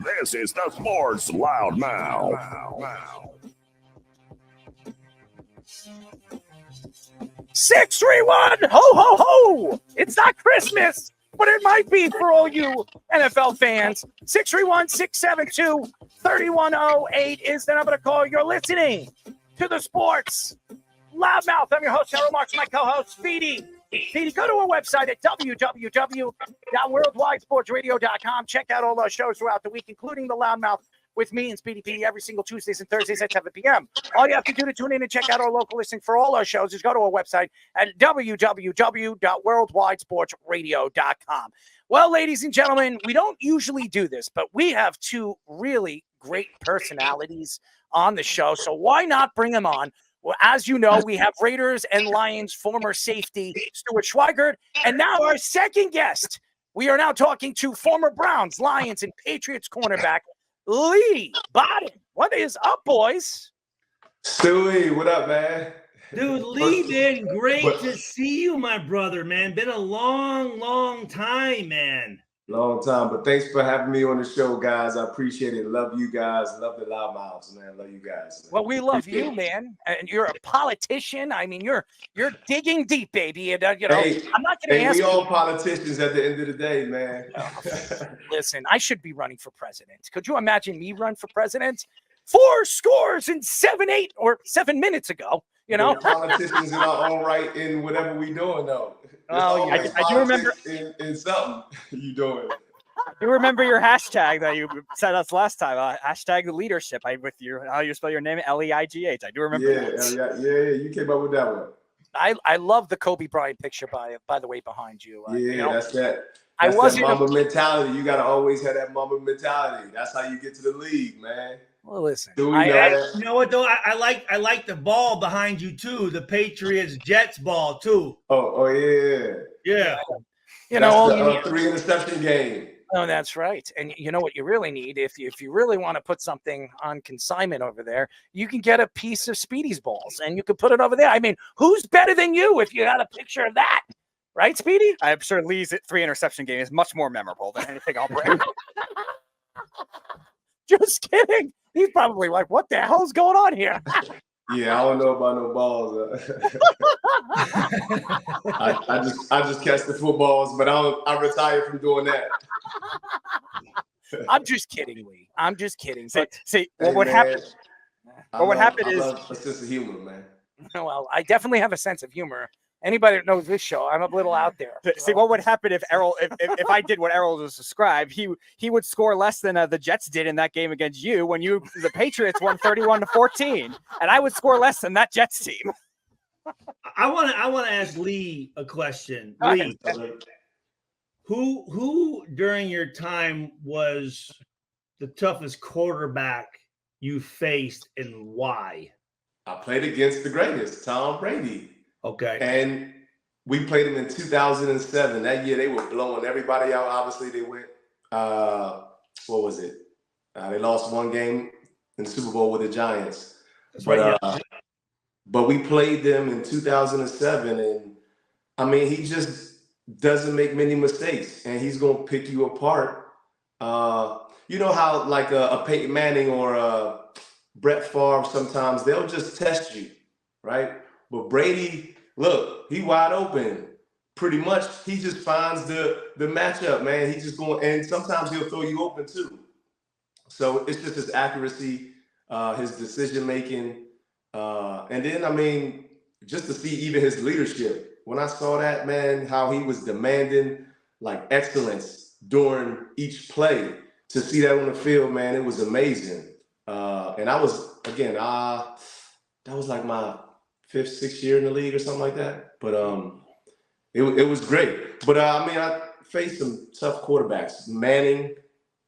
This is the Sports Loudmouth. 631, ho, ho, ho! It's not Christmas, but it might be for all you NFL fans. 631-672-3108 is the number to call. You're listening to the Sports Loudmouth. I'm your host, Harold Marks, my co-host, Speedy. Speedy, go to our website at www.worldwidesportsradio.com. Check out all our shows throughout the week, including the Loudmouth with me and Speedy P every single Tuesdays and Thursdays at 7 p.m. All you have to do to tune in and check out our local listing for all our shows is go to our website at www.worldwidesportsradio.com. Well, ladies and gentlemen, we don't usually do this, but we have two really great personalities on the show, so why not bring them on? Well, as you know, we have Raiders and Lions former safety Stuart Schweigert, and now our second guest. We are now talking to former Browns, Lions, and Patriots cornerback Lee Bottom. What is up, boys? Stewie, what up, man? Dude, Lee, man, great to see you, my brother, man. Been a long time, man. Long time, but thanks for having me on the show, guys. I appreciate it. Love you guys. Love the Loudmouths, man. Love you guys. Man. Well, we love you, man. And you're a politician. I mean, you're digging deep, baby. And you know, hey, I'm not going to ask. We all politicians at the end of the day, man. Listen, I should be running for president. Could you imagine me run for president? 4 scores and 7 minutes ago. You know, we're politicians in our own right in whatever we doing, though. Oh, yeah. I do remember in something you doing. You remember your hashtag that you said us last time? Hashtag leadership. With you, how you spell your name? Leigh. I do remember. Yeah. You came up with that one. I love the Kobe Bryant picture by the way behind you. You know, that's that. That's that Mamba mentality. You got to always have that Mamba mentality. That's how you get to the league, man. Well, listen. You know what though? I like the ball behind you too. The Patriots Jets ball too. Oh yeah. Yeah. You know, the 3 interception game. Oh, that's right. And you know what you really need if you really want to put something on consignment over there, you can get a piece of Speedy's balls and you can put it over there. I mean, who's better than you if you got a picture of that? Right, Speedy? I'm sure Lee's 3 interception game is much more memorable than anything I'll bring. Just kidding. He's probably like, what the hell's going on here? Yeah, I don't know about no balls. I just catch the footballs, but I retired from doing that. I'm just kidding, Lee. I'm just kidding. What happened? What happened is a sense of humor, man. Well, I definitely have a sense of humor. Anybody that knows this show, I'm a little out there. See, what would happen if Errol, if I did what Errol just described, he would score less than the Jets did in that game against you when the Patriots won 31-14, and I would score less than that Jets team. I want to ask Lee a question. Lee, who during your time was the toughest quarterback you faced and why? I played against the greatest, Tom Brady. Okay. And we played them in 2007. That year, they were blowing everybody out. Obviously, they went, what was it? They lost one game in the Super Bowl with the Giants. That's right. But we played them in 2007. And, I mean, he just doesn't make many mistakes. And he's going to pick you apart. You know how, like, a Peyton Manning or a Brett Favre, sometimes they'll just test you, right? But Brady, look, he wide open. Pretty much, he just finds the matchup, man. He's just going, and sometimes he'll throw you open too. So it's just his accuracy, his decision making, and then I mean, just to see even his leadership. When I saw that, man, how he was demanding like excellence during each play, to see that on the field, man, it was amazing. And I was again, that was like my 5th, 6th year in the league or something like that. But it was great. But I mean, I faced some tough quarterbacks, Manning.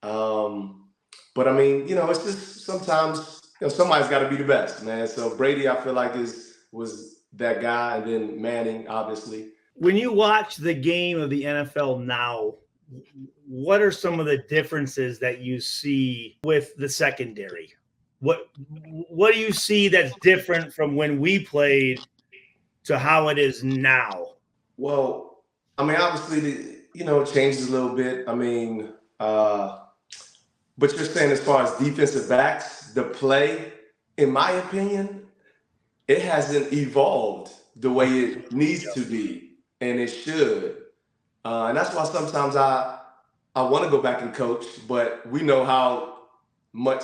But I mean, you know, it's just sometimes somebody's got to be the best, man. So Brady, I feel like was that guy, and then Manning, obviously. When you watch the game of the NFL now, what are some of the differences that you see with the secondary? What do you see that's different from when we played to how it is now? Well, I mean, obviously, it changes a little bit. I mean, But you're saying as far as defensive backs, the play, in my opinion, it hasn't evolved the way it needs to be, and it should. And that's why sometimes I want to go back and coach, but we know how much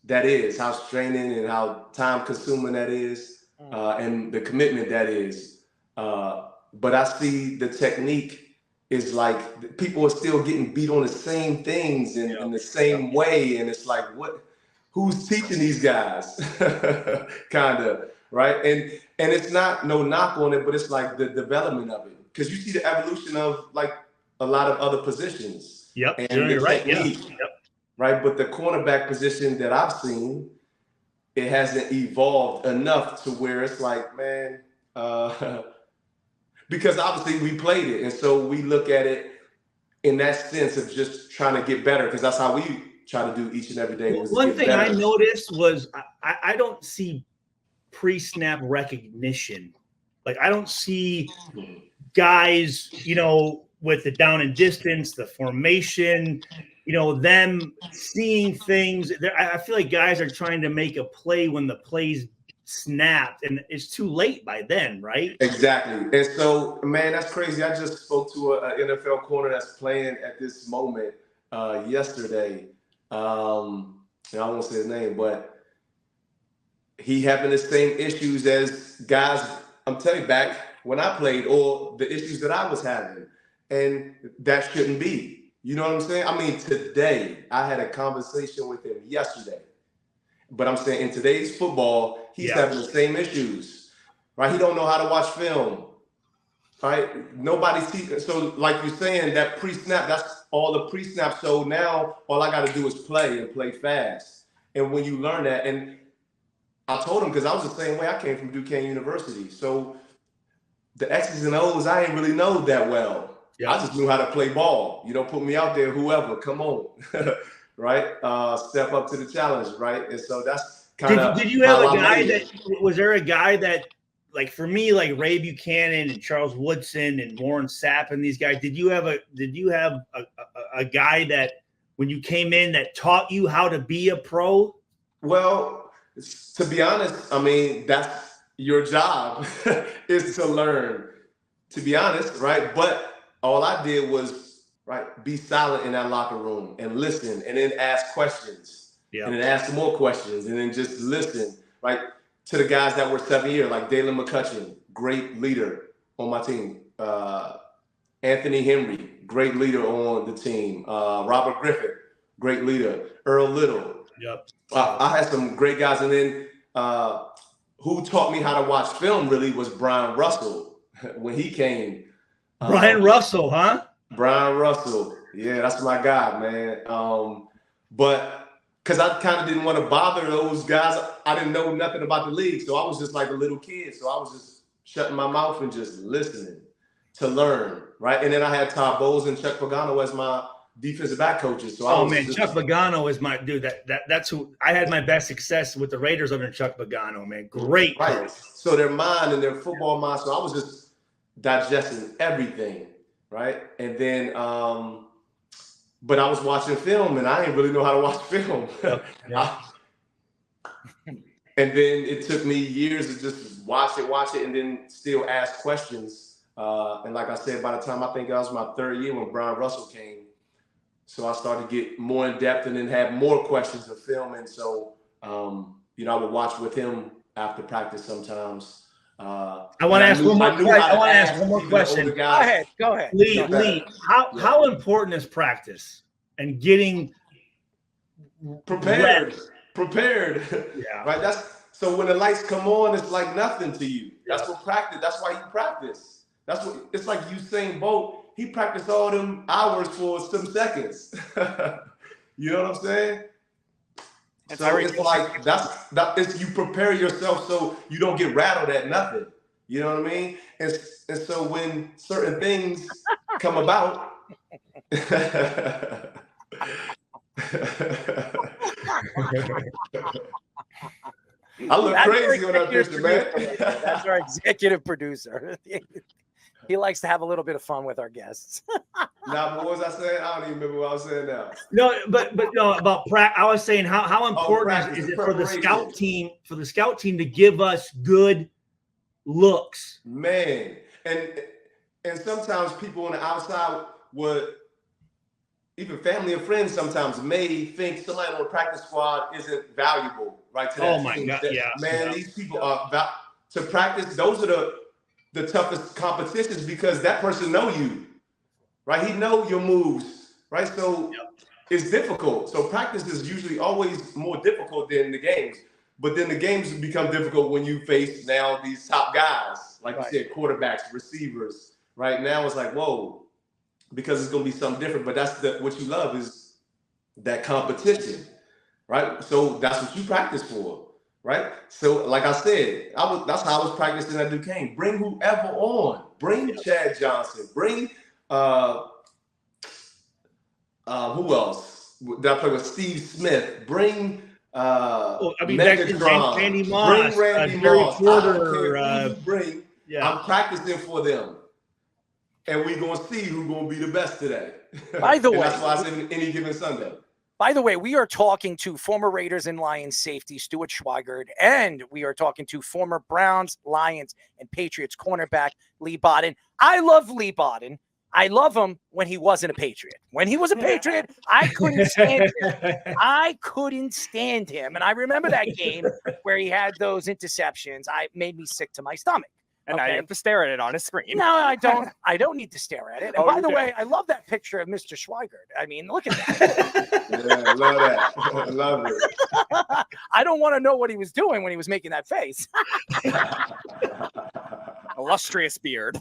that is, how straining and how time consuming that is, and the commitment that is. But I see the technique is like people are still getting beat on the same things in the same way. And it's like, who's teaching these guys? Kind of, right? And it's not no knock on it, but it's like the development of it. Because you see the evolution of like a lot of other positions. Yep. And the right. technique, right? But the cornerback position that I've seen, it hasn't evolved enough to where it's like, man, because obviously we played it. And so we look at it in that sense of just trying to get better, because that's how we try to do each and every day. One thing I noticed was I don't see pre-snap recognition. Like, I don't see guys, with the down and distance, the formation, them seeing things. I feel like guys are trying to make a play when the play's snapped, and it's too late by then, right? Exactly. And so, man, that's crazy. I just spoke to an NFL corner that's playing at this moment yesterday. I won't say his name, but he having the same issues as guys, I'm telling you, back when I played, or the issues that I was having. And that shouldn't be. You know what I'm saying? I mean, today, I had a conversation with him yesterday. But I'm saying in today's football, he's having the same issues, right? He don't know how to watch film, right? Nobody sees. So like you're saying, that pre-snap, that's all the pre-snap. So now all I got to do is play and play fast. And when you learn that, and I told him, because I was the same way. I came from Duquesne University. So the X's and O's, I ain't really know that well. I just knew how to play ball. Put me out there, whoever, come on. Right? Step up to the challenge, right? And so that's kind of. Did you have a guy was there a guy that, like, for me, like Ray Buchanan and Charles Woodson and Warren Sapp and these guys, did you have a guy that when you came in that taught you how to be a pro? Well, to be honest, I mean, that's your job is to learn, to be honest, right? But all I did was, right, be silent in that locker room and listen, and then ask questions, and then ask more questions, and then just listen, right, to the guys that were 7 years, like Dalen McCutcheon, great leader on my team. Anthony Henry, great leader on the team. Robert Griffith, great leader. Earl Little. I had some great guys, and then who taught me how to watch film really was Brian Russell when he came. Brian Russell, huh? Brian Russell. Yeah, that's my guy, man. But because I kind of didn't want to bother those guys. I didn't know nothing about the league. So I was just like a little kid. So I was just shutting my mouth and just listening to learn, right? And then I had Todd Bowles and Chuck Pagano as my defensive back coaches. So Chuck Pagano is my dude. That's who I had my best success with the Raiders under Chuck Pagano, man. Great. Right. So their mind and their football mind. So I was just digesting everything, right? And then but I was watching film, and I didn't really know how to watch film. And then it took me years to just watch it, and then still ask questions. And like I said, by the time I think that was my third year when Brian Russell came, so I started to get more in depth and then have more questions of film. And so, I would watch with him after practice sometimes. I want to ask one more question. Go ahead. Lee, how important is practice and getting prepared? Yeah. Right. So when the lights come on, it's like nothing to you. That's what practice. That's why you practice. That's what it's like. Usain Bolt, he practiced all them hours for some seconds. You know what I'm saying? So it's like it's you prepare yourself so you don't get rattled at nothing. You know what I mean? And so when certain things come about, I look crazy on that picture, man. That's our executive producer. He likes to have a little bit of fun with our guests. Now, what was I saying? I don't even remember what I was saying now. No, but no, about practice. I was saying how important practice, is the it for the preparation. scout team to give us good looks? Man, and sometimes people on the outside would, even family and friends sometimes may think somebody on the practice squad isn't valuable, right? To that Oh my team. God, yeah. Man, Yeah. these people are to practice. Those are the toughest competitions because that person know you, right? He know your moves, right? So it's difficult. So practice is usually always more difficult than the games. But then the games become difficult when you face now these top guys, like you said, quarterbacks, receivers. Right now it's like, whoa, because it's gonna be something different. But that's what you love is that competition, right? So that's what you practice for, right? So like I said, that's how I was practicing at Duquesne. Bring whoever on. Bring Chad Johnson. Bring who else? Did I play with Steve Smith? Bring Well, I mean, back then, Randy Megatron. Moss, Bring Randy Jerry Moss. I don't care Porter. who you bring. Yeah. I'm practicing for them. And we're going to see who's going to be the best today. By the way, that's why I said any given Sunday. By the way, we are talking to former Raiders and Lions safety Stuart Schweigert, and we are talking to former Browns, Lions, and Patriots cornerback Lee Bodden. I love Lee Bodden. I love him when he wasn't a Patriot. When he was a Patriot, I couldn't stand him. I couldn't stand him. And I remember that game where he had those interceptions. It made me sick to my stomach. And now you have to stare at it on a screen. No, I don't. I don't need to stare at it. And by the way, I love that picture of Mr. Schweigert. I mean, look at that. Yeah, love that. I love it. I don't want to know what he was doing when he was making that face. Illustrious beard.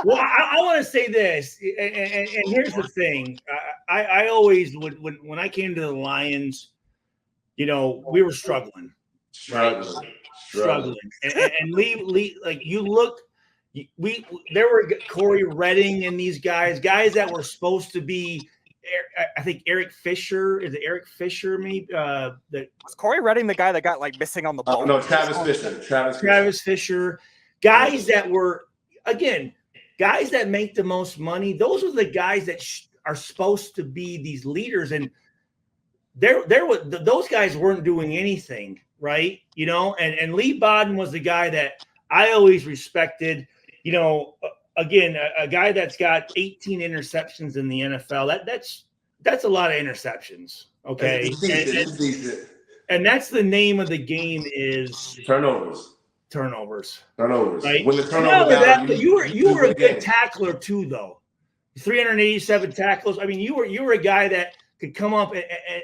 Well, I want to say this, and here's the thing. I always would when I came to the Lions, we were struggling. Struggling. And Lee, like you look, there were Corey Redding and these guys that were supposed to be. I think Eric Fisher. Is it Eric Fisher? Maybe was Corey Redding the guy that got like missing on the boat? No, Travis Fisher. Travis Fisher. Guys that were guys that make the most money. Those are the guys that are supposed to be these leaders, and those guys weren't doing anything, right? And Lee Bodden was the guy that I always respected. Again, a guy that's got 18 interceptions in the NFL. That's a lot of interceptions. Okay, It's decent. And that's the name of the game is Turnovers. Right? When the turnover you were a good tackler too, though. 387 tackles. I mean, you were a guy that could come up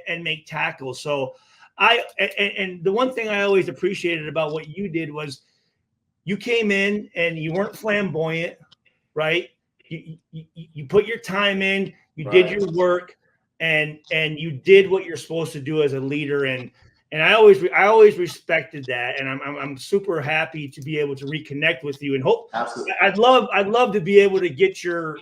and make tackles. So and the one thing I always appreciated about what you did was you came in and you weren't flamboyant, right? You put your time in, you did your work, and you did what you're supposed to do as a leader. And I always respected that, and I'm super happy to be able to reconnect with you. And hope absolutely, I'd love to be able to get your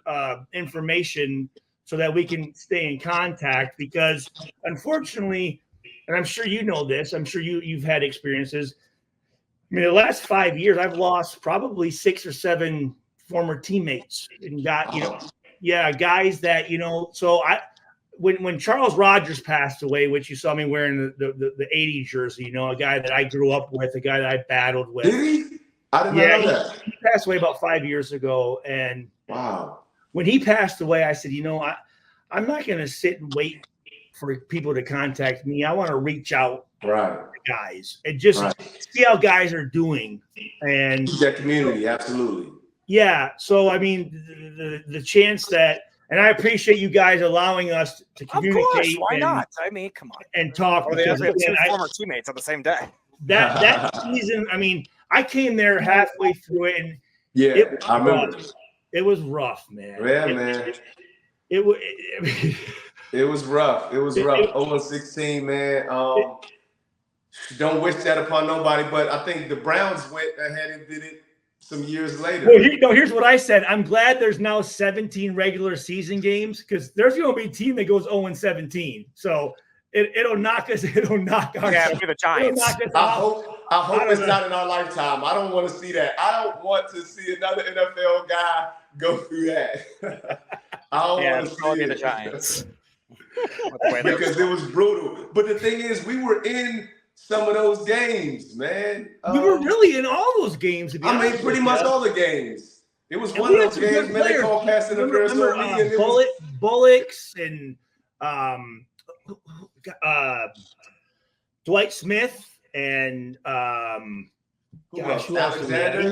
information so that we can stay in contact. Because unfortunately, and I'm sure you know this, I'm sure you've had experiences. I mean, the last 5 years, I've lost probably 6 or 7 former teammates, and got guys that So When Charles Rogers passed away, which you saw me wearing the 80 jersey, a guy that I grew up with, a guy that I battled with. Did he? I didn't know that. He passed away about 5 years ago. And wow, when he passed away, I said, I'm not going to sit and wait for people to contact me. I want to reach out to guys and just see how guys are doing. And that community, absolutely. Yeah. So, I mean, the chance that, and I appreciate you guys allowing us to communicate. Of course, why not? I mean, come on. And talk. We have 2 former teammates on the same day. That season, I mean, I came there halfway through it, and I remember. It was rough, man. Yeah, man. It was. It was rough. It was rough. 0-16, man. Don't wish that upon nobody, but I think the Browns went ahead and did it some years later. Well, here's what I said. I'm glad there's now 17 regular season games, because there's going to be a team that goes 0-17. So It'll knock us. It'll knock our. Yeah, for the Giants. I hope it's not in our lifetime. I don't want to see that. I don't want to see another NFL guy go through that. I don't want to see the it. Giants. Because it was brutal. But the thing is, we were in some of those games, man. We were really in all those games. Pretty much all the games. It was one of those games, man. They called pass interference on me. And Bullocks and Dwight Smith and Alexander.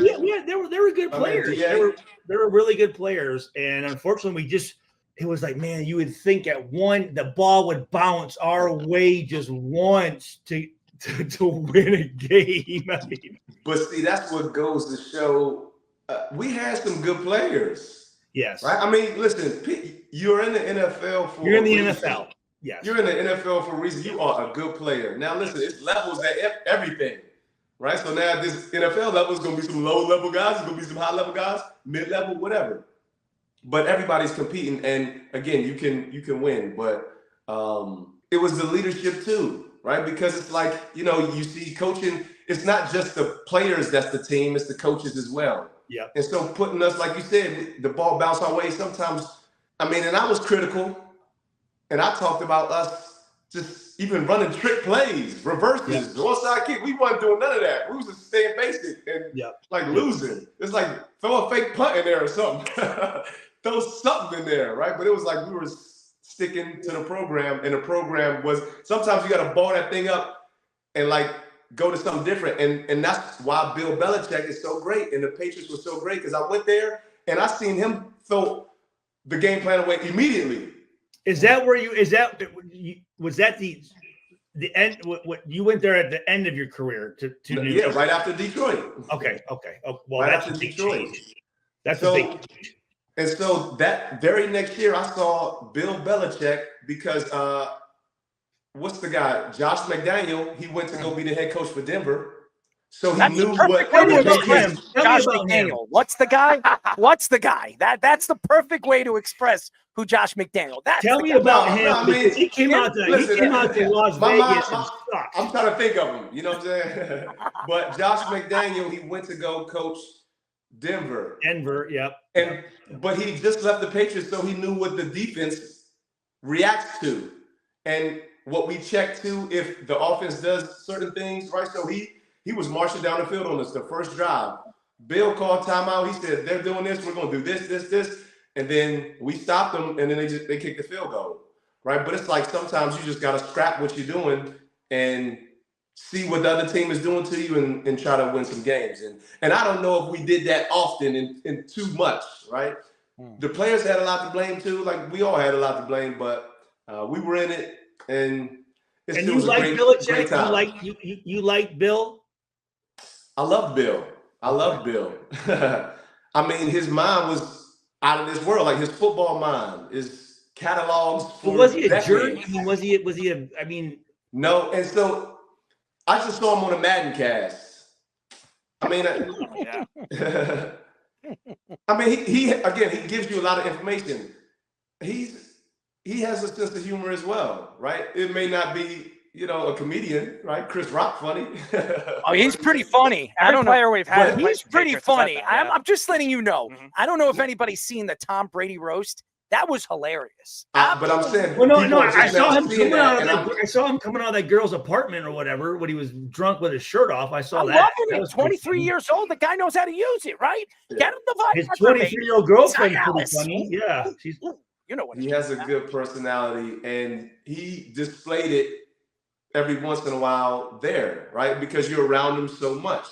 Yeah, they were good players. They were really good players, and unfortunately, it was like, man, you would think the ball would bounce our way just once to win a game. I mean, but see, that's what goes to show we had some good players. Yes, right. I mean, listen, you're in the NFL for. You're in the NFL. Yes, you're in the NFL for a reason. You are a good player. Now, listen, it's levels at everything. Right, so now this NFL level is going to be some low-level guys, it's going to be some high-level guys, mid-level, whatever. But everybody's competing, and again, you can win. But it was the leadership too, right? Because it's like, you see coaching. It's not just the players that's the team; it's the coaches as well. Yeah. And so putting us, like you said, the ball bounce our way. Sometimes, and I was critical, and I talked about us just even running trick plays, reverses, onside kick. We wasn't doing none of that. We was just staying basic and losing. It's like throw a fake punt in there or something. Throw something in there, right? But it was like we were sticking to the program, and the program was sometimes you got to ball that thing up and like go to something different. And that's why Bill Belichick is so great, and the Patriots were so great because I went there and I seen him throw the game plan away immediately. Was that the end? What you went there at the end of your career to New York? Right after Detroit. Okay. Oh, well, right that's after a big Detroit. change. That's a big change. And so that very next year, I saw Bill Belichick because what's the guy? Josh McDaniel. He went to go be the head coach for Denver. So he knew what. Josh McDaniel. What's the guy? What's the guy? That's the perfect way to express who Josh McDaniel. Tell me about him. Because he came out to Las Vegas and sucked. I'm trying to think of him. You know what I'm saying? But Josh McDaniel, he went to go coach Denver. Yep. But he just left the Patriots, so he knew what the defense reacts to, and what we check to if the offense does certain things, right? So he was marching down the field on us the first drive. Bill called timeout. He said, they're doing this. We're going to do this. And then we stopped them, and then they kicked the field goal, right? But it's like sometimes you just got to scrap what you're doing and see what the other team is doing to you and try to win some games. And I don't know if we did that often and too much, right? The players had a lot to blame too. Like we all had a lot to blame, but we were in it, and it still was a great time. You like Bill? I love Bill. I mean, his mind was out of this world. Like his football mind is catalogs. Was he a jerk? I mean, was he No. And so I just saw him on a Madden cast. I mean, he gives you a lot of information. He has a sense of humor as well, right? It may not be, a comedian, right? Chris Rock funny. Oh, he's pretty funny. I don't know. We've had he's pretty funny. That, yeah. I'm just letting you know. Mm-hmm. I don't know if anybody's seen the Tom Brady roast. That was hilarious. But I'm saying, I saw him coming out of that girl's apartment or whatever when he was drunk with his shirt off. I saw that. Love him. He's 23 years old. The guy knows how to use it, right? Yeah. Get him the vibe. His 23-year-old girlfriend's pretty funny. Yeah, he has a good personality, and he displayed it every once in a while there, right? Because you're around him so much.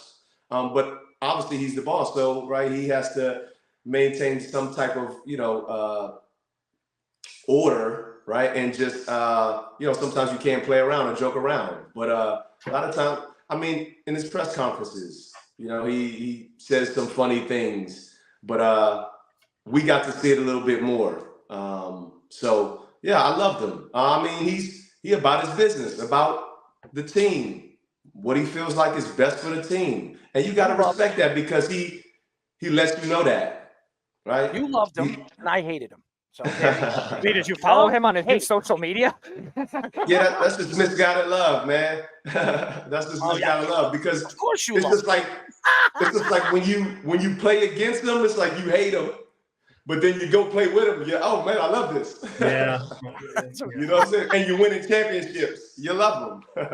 But obviously he's the boss, so right, he has to maintain some type of order, right? And just sometimes you can't play around or joke around. But a lot of times, in his press conferences, he says some funny things, but we got to see it a little bit more. So yeah, I loved him. He about his business, about the team, what he feels like is best for the team. And you got to respect that because he lets you know that, right? You loved him, and I hated him. So there Lee, did you follow him on his new social media? Yeah, that's just misguided love, man. That's just misguided love because of course you it's love just like when you play against them, it's like you hate them, but then you go play with them. Yeah, oh man, I love this. Yeah. You know what I'm saying? And you're winning championships. You love them.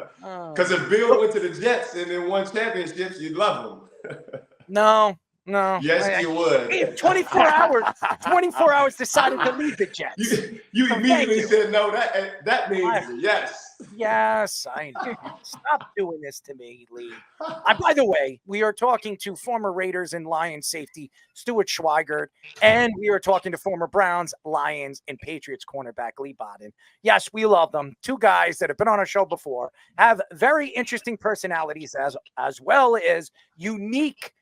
Because if Bill went to the Jets and then won championships, you'd love them. No. Yes, you would. 24 hours decided to leave the Jets. You immediately said no. That means yes. Yes, I know. Stop doing this to me, Lee. By the way, we are talking to former Raiders and Lions safety Stuart Schweigert, and we are talking to former Browns, Lions, and Patriots cornerback Lee Bodden. Yes, we love them. Two guys that have been on our show before, have very interesting personalities as well as unique,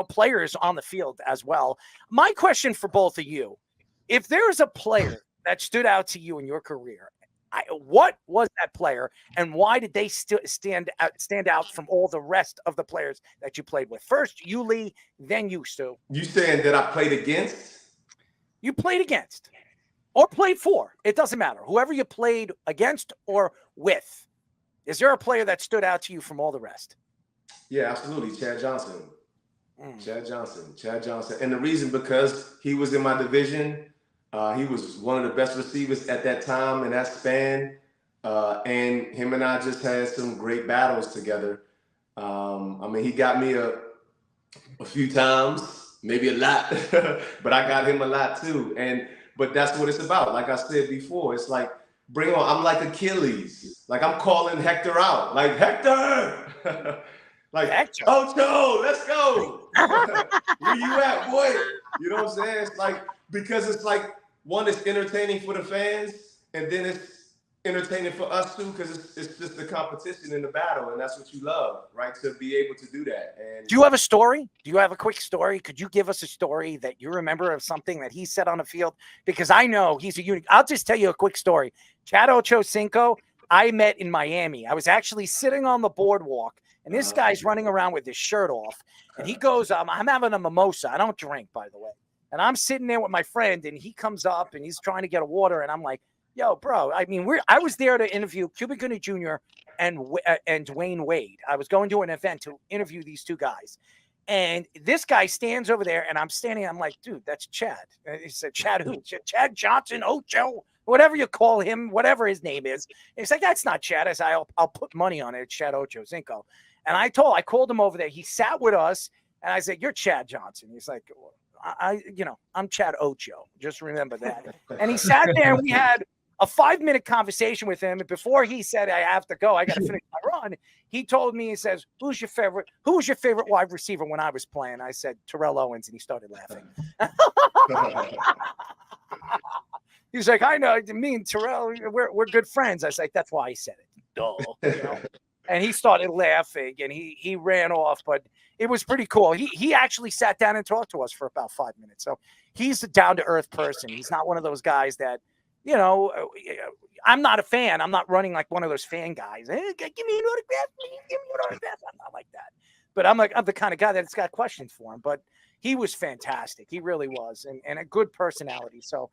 players on the field as well. My question for both of you: if there's a player that stood out to you in your career, what was that player, and why did they stand out from all the rest of the players that you played with? First, you, Lee, then you, Stu. You saying that I played against? You played against or played for. It doesn't matter. Whoever you played against or with. Is there a player that stood out to you from all the rest? Yeah, absolutely. Chad Johnson. Chad Johnson. And the reason, because he was in my division. He was one of the best receivers at that time in that span. And him and I just had some great battles together. He got me a few times, maybe a lot, but I got him a lot too. But that's what it's about. Like I said before, it's like, bring on. I'm like Achilles. Like I'm calling Hector out. Like, Hector! Like, Hector. Ocho, let's go. Where you at, boy? You know what I'm saying? It's like, because it's like, one, it's entertaining for the fans, and then it's entertaining for us too, because it's just the competition in the battle, and that's what you love, right? To be able to do that. And do you have a story? Do you have a quick story? Could you give us a story that you remember of something that he said on the field? Because I know he's a unique. I'll just tell you a quick story. Chad Ochocinco, I met in Miami. I was actually sitting on the boardwalk, and this guy's running around with his shirt off, and he goes, I'm having a mimosa. I don't drink, by the way. And I'm sitting there with my friend, and he comes up, and he's trying to get a water, and I'm like, yo, bro, I was there to interview Cuba Gooding Jr. and Dwayne Wade. I was going to an event to interview these two guys. And this guy stands over there, and I'm standing, I'm like, dude, that's Chad. And he said, Chad who? Chad Johnson, Ocho, whatever you call him, whatever his name is. And he's like, that's not Chad. I said, I'll put money on it. It's Chad Ochocinco. And I called him over there. He sat with us, and I said, you're Chad Johnson. He's like, I'm Chad Ocho. Just remember that. And he sat there, and we had a 5-minute conversation with him. And before he said, I have to go, I got to finish my run, he told me, he says, who was your favorite wide receiver when I was playing? I said, Terrell Owens, and he started laughing. He's like, I know, me and Terrell, we're good friends. I was like, that's why I said it. Duh. And he started laughing, and he ran off, but it was pretty cool. He actually sat down and talked to us for about 5 minutes. So he's a down-to-earth person. He's not one of those guys that, I'm not a fan. I'm not running like one of those fan guys. Give me an autograph. Give me an autograph. I'm not like that. But I'm the kind of guy that's got questions for him. But he was fantastic. He really was, and a good personality. So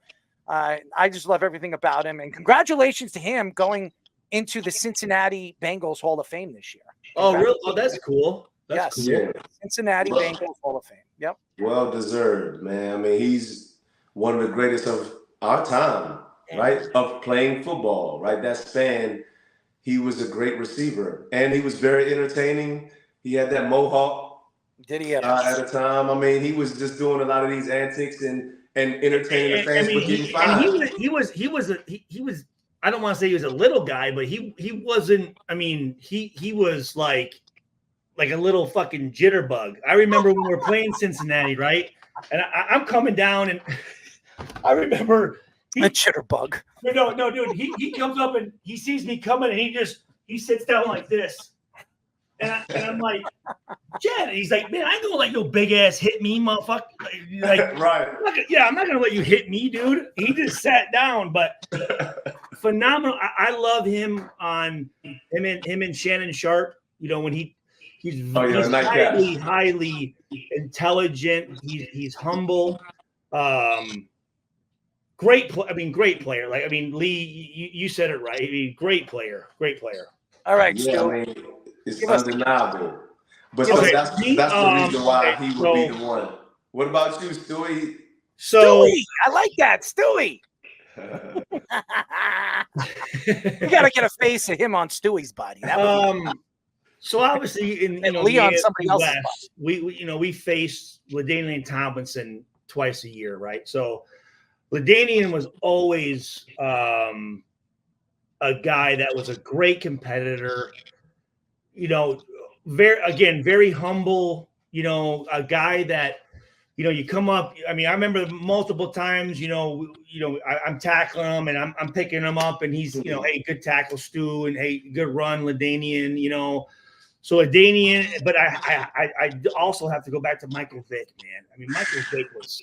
I just love everything about him. And congratulations to him going into the Cincinnati Bengals Hall of Fame this year. Oh, really? Oh, that's cool. That's cool. Yeah. Cincinnati Bengals Hall of Fame. Yep. Well deserved, man. He's one of the greatest of our time, right? Of playing football, right? That span, he was a great receiver, and he was very entertaining. He had that mohawk. Did he? At a time. He was just doing a lot of these antics and entertaining the fans. He was. I don't want to say he was a little guy, but he wasn't. He was like a little fucking jitterbug. I remember when we were playing Cincinnati, right? And I'm coming down, and I remember a jitterbug. No, dude. He comes up and he sees me coming, and he sits down like this, and I'm like, Chad. He's like, man, I ain't gonna let your big ass hit me, motherfucker. Like, right? I'm not gonna let you hit me, dude. He just sat down, but phenomenal. I love him on him and Shannon Sharp. When he's highly intelligent. He's humble. great player. Like, I mean, Lee, you said it right. I mean, great player. All right, Yeah, Stu. I mean, it's Give us- undeniable. But give so us- that's the reason why okay, he would be the one. What about you, Stewie? So Stewie, I like that, Stewie. We gotta get a face of him on Stewie's body. That would be so obviously in and the Leon AFC somebody else's West, we face LaDainian Tomlinson twice a year, right? So LaDainian was always a guy that was a great competitor. Very humble. A guy that you come up. I mean, I remember multiple times. I'm tackling him and I'm picking him up, and he's hey, good tackle, Stu, and hey, good run, LaDainian. So LaDainian, but I also have to go back to Michael Vick, man. I mean, Michael Vick was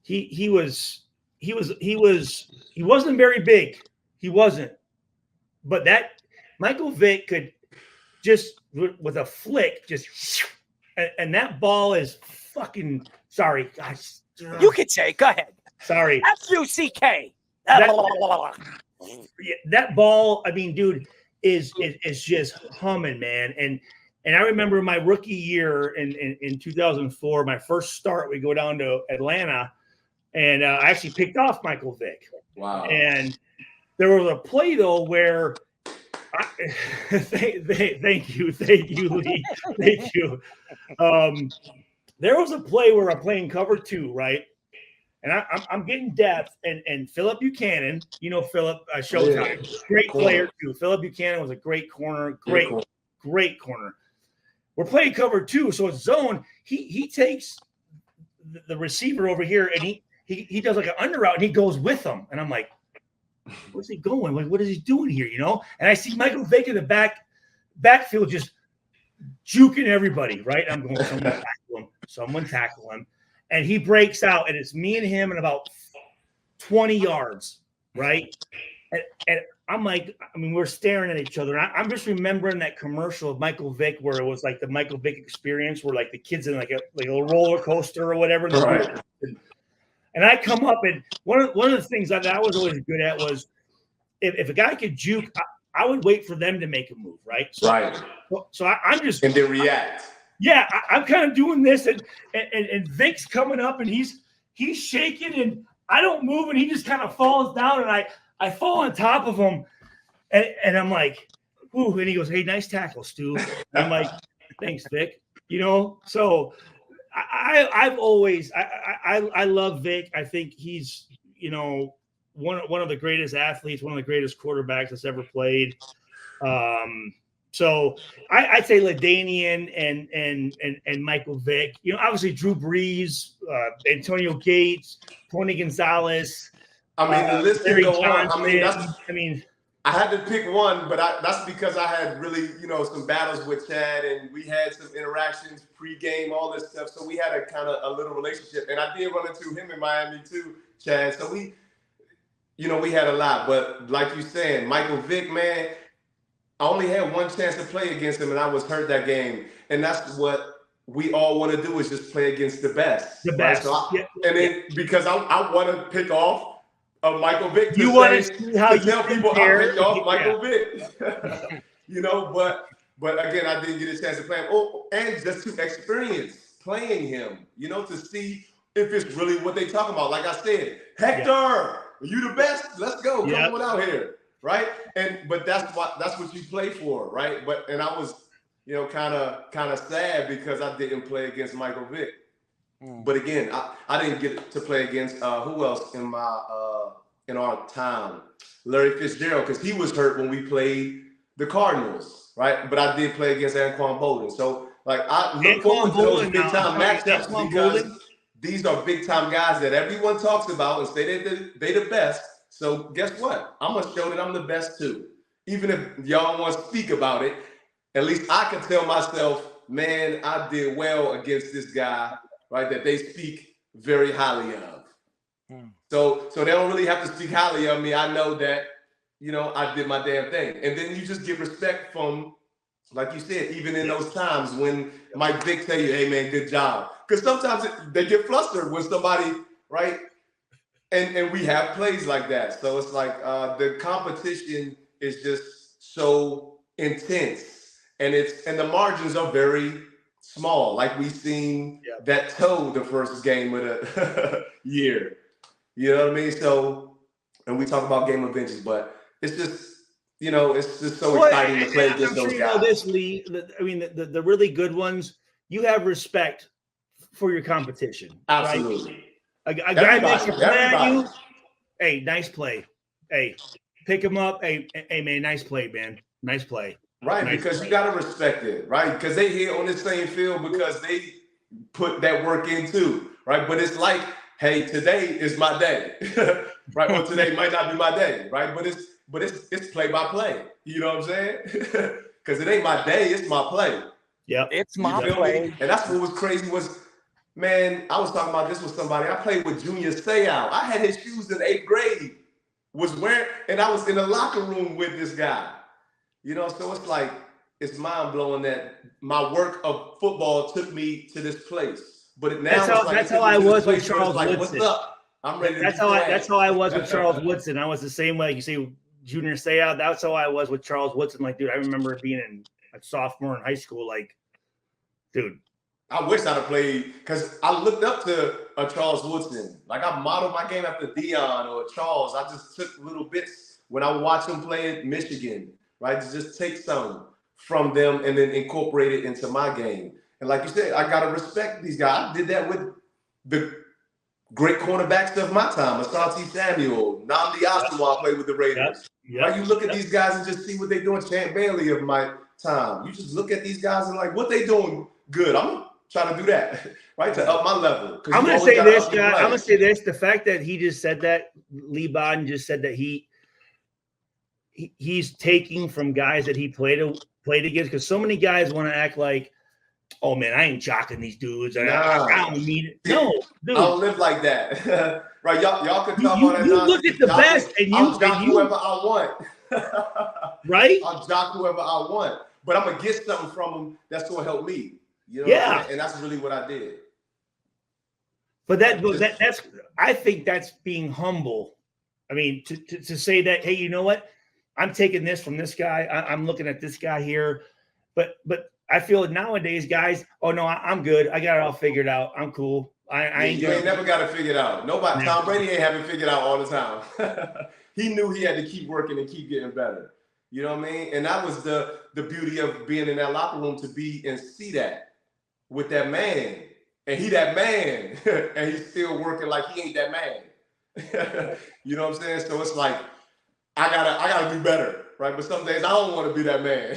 he wasn't very big. He wasn't, but that Michael Vick could just with a flick, and that ball is fucking sorry, guys. you could say. Go ahead. Sorry. FUCK. That ball, I mean, dude, is just humming, man. And I remember my rookie year in 2004, my first start, we go down to Atlanta, and I actually picked off Michael Vick. Wow. And there was a play though where thank you, Lee. Thank you. There was a play where I'm playing cover 2, right? And I'm getting depth, and Philip Buchanan, Philip Showtime, great player too. Philip Buchanan was a great corner, great corner. We're playing cover 2, so it's zone. He takes the receiver over here, and he does like an under route, and he goes with him, and I'm like, where's he going? Like, what is he doing here? And I see Michael Vick in the backfield just juking everybody, right? I'm going, someone tackle him. And he breaks out, and it's me and him in about 20 yards, right? And I'm like, I mean, we're staring at each other. And I'm just remembering that commercial of Michael Vick where it was like the Michael Vick experience where like the kids in like a roller coaster or whatever. Right. And I come up, and one of the things that I was always good at was if a guy could juke, I would wait for them to make a move, right? So I'm just and then react. Yeah, I'm kind of doing this, and Vic's coming up, and he's shaking, and I don't move, and he just kind of falls down, and I fall on top of him, and I'm like, ooh, and he goes, hey, nice tackle, Stu. And I'm like, thanks, Vic. So I've always I love Vic. I think he's one of the greatest athletes, one of the greatest quarterbacks that's ever played. So I'd say LaDainian and Michael Vick. Obviously Drew Brees, Antonio Gates, Tony Gonzalez. I mean, the list can go on. I had to pick one, but that's because I had really, some battles with Chad, and we had some interactions pre-game, all this stuff. So we had a little relationship, and I did run into him in Miami too, Chad. So we had a lot. But like you saying, Michael Vick, man, I only had one chance to play against him, and I was hurt that game. And that's what we all want to do, is just play against the best. The best. Right? So because I want to pick off Michael Vick. You want to see how you tell people I picked off Michael Vick. But again, I didn't get a chance to play him. Oh, and just to experience playing him, to see if it's really what they talking about. Like I said, Hector, are you the best? Let's go. Come on out here. Right. But that's what you play for. Right. And I was, kind of sad because I didn't play against Michael Vick. But again, I didn't get to play against who else in our town? Larry Fitzgerald, because he was hurt when we played the Cardinals, right? But I did play against Anquan Bolden. So I look forward to those big time matchups because these are big time guys that everyone talks about and say they the best. So guess what? I'm gonna show that I'm the best too. Even if y'all want to speak about it, at least I can tell myself, man, I did well against this guy, right? That they speak very highly of. So they don't really have to speak highly of me. I know that, I did my damn thing. And then you just get respect from, like you said, even in those times when Mike Vick tell you, hey man, good job. Because sometimes they get flustered when somebody, right? and we have plays like that. So it's like the competition is just so intense, and the margins are very small. Like we seen that toe the first game of the year. You know what I mean? So, and we talk about game of inches, but it's just it's just so exciting to play against those guys. You know this, Lee. I mean, the really good ones, you have respect for your competition. Absolutely. Right? A guy makes a play at you. Hey, nice play. Hey, pick him up. Hey, man, nice play, man. Nice play. Right, nice because play. You got to respect it, right? Because they here on the same field because they put that work in too, right? But it's like, hey, today is my day, right? Or today might not be my day, right? But it's play by play. You know what I'm saying? Because it ain't my day, it's my play. Yeah, it's my play. And that's what was crazy was, man, I was talking about this with somebody. I played with Junior Seau. I had his shoes in 8th grade, and I was in the locker room with this guy. So it's like, it's mind-blowing that my work of football took me to this place. But now that's how I was with Charles like, Woodson. What's up? I'm ready to That's how I was with Charles Woodson. I was the same way. You see Junior Seau, that's how I was with Charles Woodson. Like, dude, I remember being a sophomore in high school, like, dude. I wish I'd have played because I looked up to a Charles Woodson. Like, I modeled my game after Dion or Charles. I just took little bits when I would watch him play at Michigan, right? To just take some from them and then incorporate it into my game. And like you said, I got to respect these guys. I did that with the great cornerbacks of my time, Asante Samuel, Nnamdi Asomugha played with the Raiders. Right? You look at these guys and just see what they're doing. Champ Bailey of my time. You just look at these guys and like, what they doing good? I'm gonna try to do that, right? To up my level. I'm gonna say this, guy. I'm gonna say this. The fact that he just said that, Lee Bodden just said that he's taking from guys that he played against, because so many guys want to act like, oh man, I ain't jocking these dudes. I don't need it. No, dude. I don't live like that. Right? Y'all can talk about that. You look at the best, and I'll jock whoever I want. Right? I'll jock whoever I want, but I'm gonna get something from them that's gonna help me. You know yeah, and that's really what I did. But that's I think that's being humble. I mean, to say that, hey, you know what? I'm taking this from this guy. I'm looking at this guy here, but I feel that nowadays, guys, oh no, I'm good. I got it all figured out. I'm cool. I ain't. You ain't never got it figured out. Nobody. Never. Tom Brady ain't have it figured out all the time. He knew he had to keep working and keep getting better. You know what I mean? And that was the beauty of being in that locker room, to be and see that with that man, and he that man, and he's still working like he ain't that man. You know what I'm saying? So it's like, I gotta do better, right? But some days I don't want to be that man.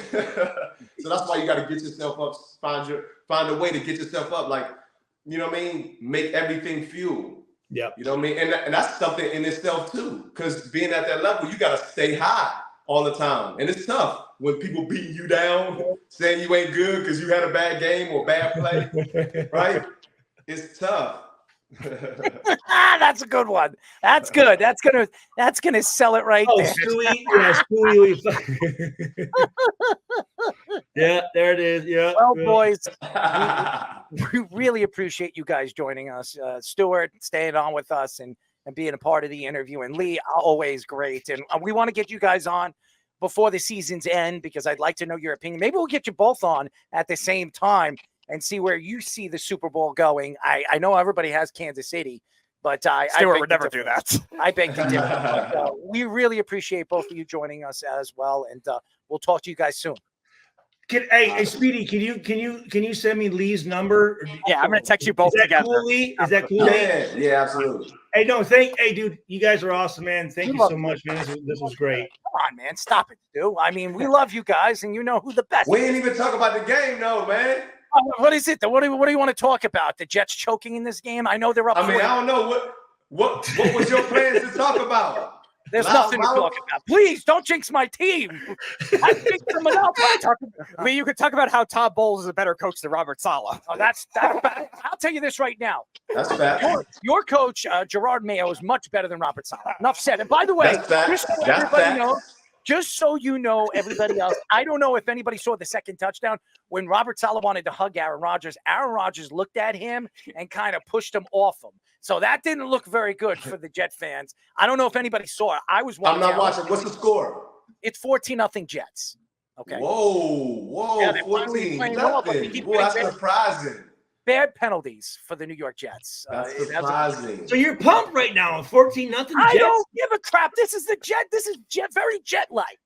So that's why you got to get yourself up, find a way to get yourself up. Like, you know what I mean? Make everything fuel. Yeah. You know what I mean? And that's something in itself too, because being at that level, you got to stay high all the time. And it's tough when people beating you down, saying you ain't good because you had a bad game or bad play, right? It's tough. That's a good one. That's good. That's gonna sell it right there. Stewie, yeah, Stewie. Yeah, there it is. Yeah. Well, boys, we really appreciate you guys joining us. Stuart staying on with us and being a part of the interview, and Lee, always great. And we want to get you guys on before the season's end, because I'd like to know your opinion. Maybe we'll get you both on at the same time and see where you see the Super Bowl going. I know everybody has Kansas City, but Stuart would never do that. I beg to differ. But, we really appreciate both of you joining us as well, and we'll talk to you guys soon. Hey, Speedy, can you send me Lee's number? Yeah, I'm gonna text you both together. Cool, Lee? Is that cool? Yeah, absolutely. Hey, hey, dude, you guys are awesome, man. Thank you so much, man. This was great. Come on, man, stop it, dude. I mean, we love you guys, and you know who the best. We ain't even talk about the game, though, man. What is it? What do you want to talk about? The Jets choking in this game? I know they're up. I mean, I don't know what was your plans to talk about. There's nothing to talk about. Please don't jinx my team. I jinxed them enough. I mean, you could talk about how Todd Bowles is a better coach than Robert Saleh. Oh, that's I'll tell you this right now. That's bad. Your coach, Gerard Mayo, is much better than Robert Saleh. Enough said. And by the way, that's just so everybody knows, just so you know, everybody else, I don't know if anybody saw the second touchdown when Robert Saleh wanted to hug Aaron Rodgers. Aaron Rodgers looked at him and kind of pushed him off him. So that didn't look very good for the Jet fans. I don't know if anybody saw it. I was watching. I'm not watching. What's the score? It's 14-0 Jets. Okay. Whoa, Yeah, they're finally playing well, but they 14-0. keep Boy, that's getting surprising. bad penalties for the New York Jets. That's It hasn't- surprising. So you're pumped right now, 14-0 Jets. I don't give a crap. This is the Jet. This is very Jet-like.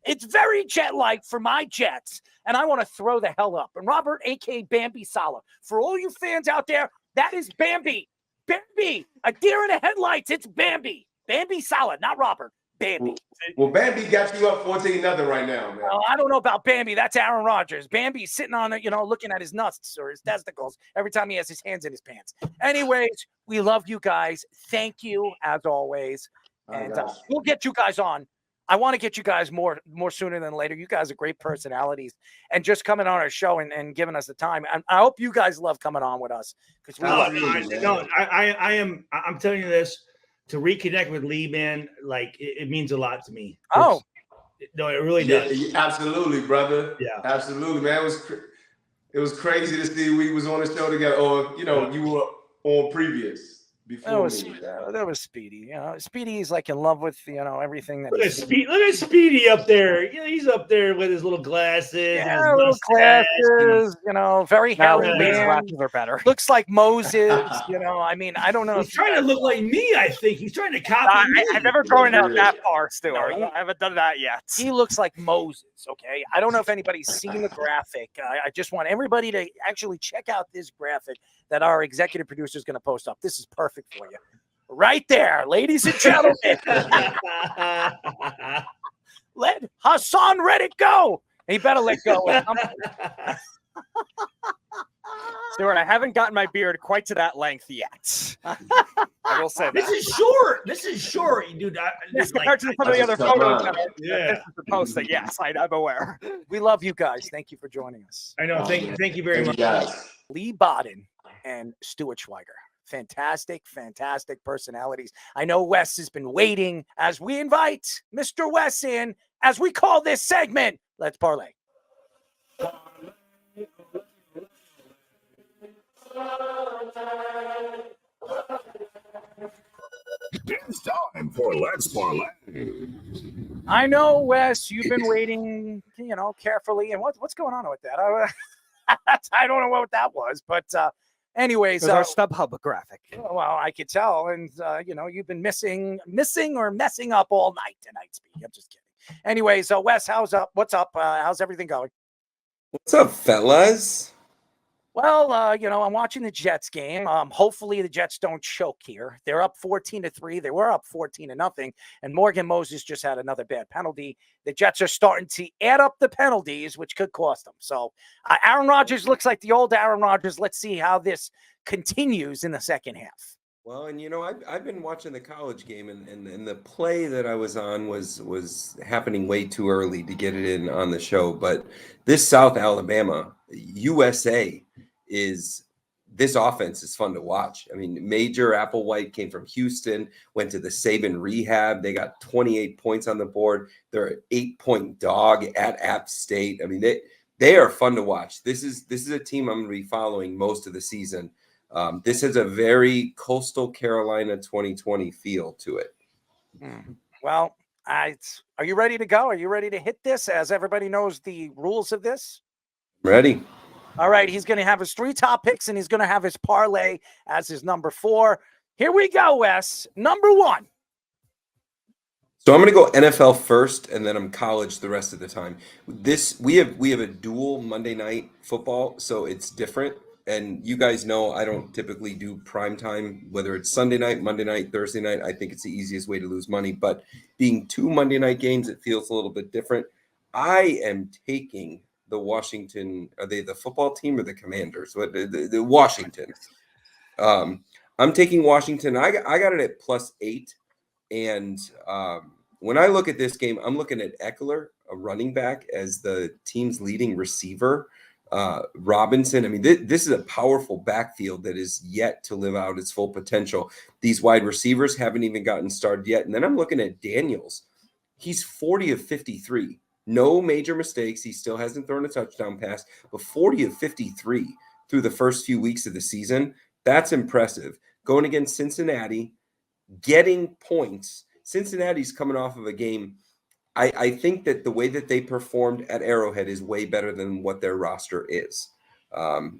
It's very Jet-like for my Jets, and I want to throw the hell up. And Robert, a.k.a. Bambi Saleh, for all you fans out there, that is Bambi. Bambi, a deer in the headlights. It's Bambi. Bambi Saleh, not Robert. Bambi. Well, Bambi got you up 14-0 right now, man. Well, I don't know about Bambi. That's Aaron Rodgers. Bambi's sitting on it, looking at his nuts or his testicles every time he has his hands in his pants. Anyways, we love you guys. Thank you, as always. And we'll get you guys on. I want to get you guys more sooner than later. You guys are great personalities and just coming on our show and giving us the time. And I hope you guys love coming on with us because we love you. I'm telling you this, to reconnect with Lee, man, like it means a lot to me. Oh, no, it really does. Yeah, absolutely, brother. Yeah, absolutely, man. It was crazy to see we was on the show together, or you were on previous. That was Speedy. Speedy's like in love with everything that. Look at Speedy up there. He's up there with his little glasses. Yeah, little glasses. Very hairy man. Glasses are better. Looks like Moses. I mean, I don't know. He's trying to look like me. I think he's trying to copy me. I've never grown out that far, Stuart. I haven't done that yet. He looks like Moses. Okay, I don't know if anybody's seen the graphic. I just want everybody to actually check out this graphic that our executive producer is going to post up. This is perfect for you. Right there, ladies and gentlemen. Let Hassan Reddick go. He better let go. Stuart, I haven't gotten my beard quite to that length yet. I will say that. This is short, dude. Compared to some of the other photos that this is the posting, yes, I'm aware. We love you guys. Thank you for joining us. I know. Thank you very much. Guys. Lee Bodden and Stuart Schweiger. Fantastic personalities. I know Wes has been waiting as we invite Mr. Wes in as we call this segment. Let's parlay. It's time for Let's Parlay. I know, Wes, you've been waiting, carefully. And what's going on with that? I don't know what that was, but anyways, our StubHub graphic. Well, I could tell, and you've been missing or messing up all night tonight, Speedy. I'm just kidding. Anyways, Wes, what's up? How's everything going? What's up, fellas? Well, I'm watching the Jets game. Hopefully the Jets don't choke here. They're up 14-3. They were up 14-0. And Morgan Moses just had another bad penalty. The Jets are starting to add up the penalties, which could cost them. So Aaron Rodgers looks like the old Aaron Rodgers. Let's see how this continues in the second half. Well, and I've been watching the college game, and the play that I was on was happening way too early to get it in on the show. But this South Alabama, USA, this offense is fun to watch. I mean, Major Applewhite came from Houston, went to the Saban rehab. They got 28 points on the board. They're an 8-point dog at App State. I mean, they are fun to watch. This is a team I'm going to be following most of the season. This has a very Coastal Carolina 2020 feel to it. Well, are you ready to go? Are you ready to hit this as everybody knows the rules of this? Ready. All right. He's going to have his 3 top picks and he's going to have his parlay as his number 4. Here we go, Wes. Number 1. So I'm going to go NFL first, and then I'm college the rest of the time. We have a dual Monday night football, so it's different. And you guys know I don't typically do prime time, whether it's Sunday night, Monday night, Thursday night. I think it's the easiest way to lose money. But being 2 Monday night games, it feels a little bit different. I am taking the Washington. Are they the football team or the Commanders? The Washington. I'm taking Washington. I got it at +8. And when I look at this game, I'm looking at Eckler, a running back, as the team's leading receiver. Robinson. I mean, this is a powerful backfield that is yet to live out its full potential. These wide receivers haven't even gotten started yet. And then I'm looking at Daniels, He's 40 of 53. No major mistakes. He still hasn't thrown a touchdown pass, but 40 of 53 through the first few weeks of the season. That's impressive. Going against Cincinnati, getting points. Cincinnati's coming off of a game. I think that the way that they performed at Arrowhead is way better than what their roster is.